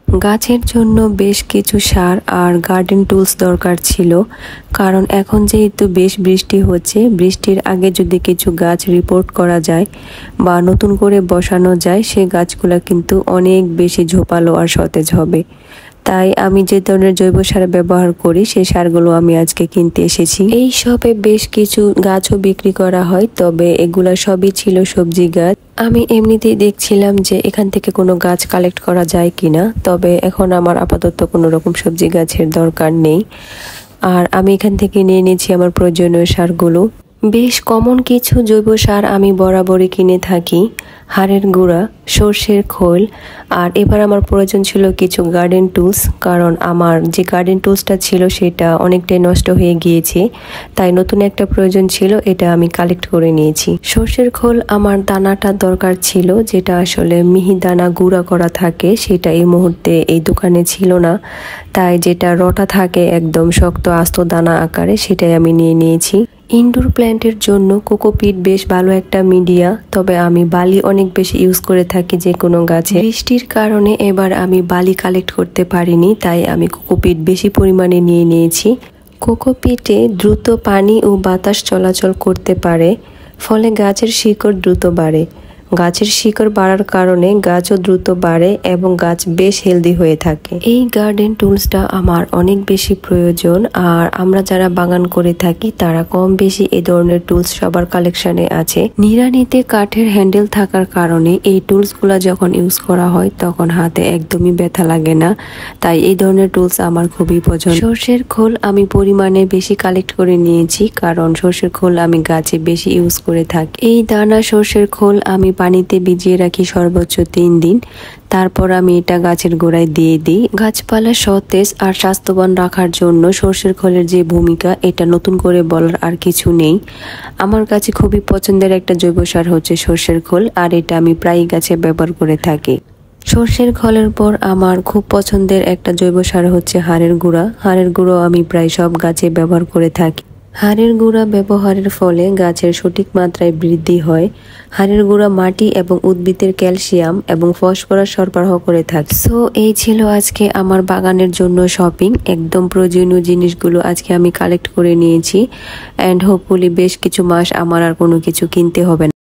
গাছের জন্য বেশ কিছু সার আর গার্ডেন টুলস দরকার ছিল, কারণ এখন যেহেতু বেশ বৃষ্টি হচ্ছে, বৃষ্টির আগে যদি কিছু গাছ রিপোর্ট করা যায় বা নতুন করে বসানো যায়, সে গাছগুলো কিন্তু অনেক বেশি ঝোপালো আর সতেজ হবে। তাই আমি যে ধরনের জৈব সার ব্যবহার করি সেই সারগুলো আমি আজকে কিনতে এসেছি। এই শপে বেশ কিছু গাছও বিক্রি করা হয়, তবে এগুলা সবই ছিল সবজি গাছ। আমি এমনিতেই দেখছিলাম যে এখান থেকে কোনো গাছ কালেক্ট করা যায় কিনা, তবে এখন আমার আপাতত কোনো রকম সবজি গাছের দরকার নেই। আর আমি এখান থেকে নিয়ে নিয়েছি আমার প্রয়োজনীয় সারগুলো। বেশ কমন কিছু জৈব সার আমি বরাবরই কিনে থাকি: হাড়ের গুঁড়া, সর্ষের খোল, আর এবার আমার প্রয়োজন ছিল কিছু গার্ডেন টুলস, কারণ আমার যে গার্ডেন টুলসটা ছিল সেটা অনেকটাই নষ্ট হয়ে গিয়েছে, তাই নতুন একটা প্রয়োজন ছিল, এটা আমি কালেক্ট করে নিয়েছি। সর্ষের খোল আমার দানাটা দরকার ছিল, যেটা আসলে মিহি দানা গুঁড়া করা থাকে, সেটা এই মুহূর্তে এই দোকানে ছিল না, তাই যেটা রটা থাকে একদম শক্ত আস্ত দানা আকারে, সেটাই আমি নিয়ে নিয়েছি। ইনডোর প্ল্যান্টের জন্য কোকোপিট বেশ ভালো একটা মিডিয়া, তবে আমি বালি অনেক বেশি ইউজ করে থাকি যে কোনো গাছে। বৃষ্টির কারণে এবার আমি বালি কালেক্ট করতে পারিনি, তাই আমি কোকোপিট বেশি পরিমাণে নিয়ে নিয়েছি। কোকোপিটে দ্রুত পানি ও বাতাস চলাচল করতে পারে, ফলে গাছের শিকড় দ্রুত বাড়ে। গাছের শিকড় বাড়ার কারণে গাছও দ্রুত বাড়ে এবং গাছ বেশ হেলদি হয়ে থাকে। এই গার্ডেন টুলসটা আমার অনেক বেশি প্রয়োজন, আর আমরা যারা বাগান করে থাকি তারা কম বেশি এই ধরনের টুলস সবার কালেকশনে আছে। নিড়ানিতে কাঠের হ্যান্ডেল থাকার কারণে এই টুলসগুলা যখন ইউজ করা হয় তখন হাতে একদমই ব্যথা লাগে না, তাই এই ধরনের টুলস আমার খুবই পছন্দ। সর্ষের খোল আমি পরিমাণে বেশি কালেক্ট করে নিয়েছি, কারণ সর্ষের খোল আমি গাছে বেশি ইউজ করে থাকি। এই দানা সর্ষের খোল আমি পানিতে ভিজিয়ে রাখি সর্বোচ্চ 3 দিন, তারপর আমি এটা গাছের গোড়ায় দিয়ে দিই। গাছপালা সতেজ আর স্বাস্থ্যবান রাখার জন্য সর্ষের খোলের যে ভূমিকা, এটা নতুন করে বলার আর কিছু নেই। আমার কাছে খুবই পছন্দের একটা জৈব সার হচ্ছে সর্ষের খোল, আর এটা আমি প্রায়ই গাছে ব্যবহার করে থাকি। সর্ষের খোলের পর আমার খুব পছন্দের একটা জৈব সার হচ্ছে হাড়ের গুঁড়া। হাড়ের গুঁড়ো আমি প্রায় সব গাছে ব্যবহার করে থাকি। হাড়ের গুঁড়া ব্যবহারের ফলে গাছের সঠিক মাত্রায় বৃদ্ধি হয়। হাড়ের গুঁড়া মাটি এবং উদ্ভিদের ক্যালসিয়াম এবং ফসফরাস সরবরাহ করে থাকে। সো এই ছিল আজকে আমার বাগানের জন্য শপিং। একদম প্রয়োজনীয় জিনিসগুলো আজকে আমি কালেক্ট করে নিয়েছি, অ্যান্ড হোপফুলি বেশ কিছু মাস আমার আর কোনো কিছু কিনতে হবে না।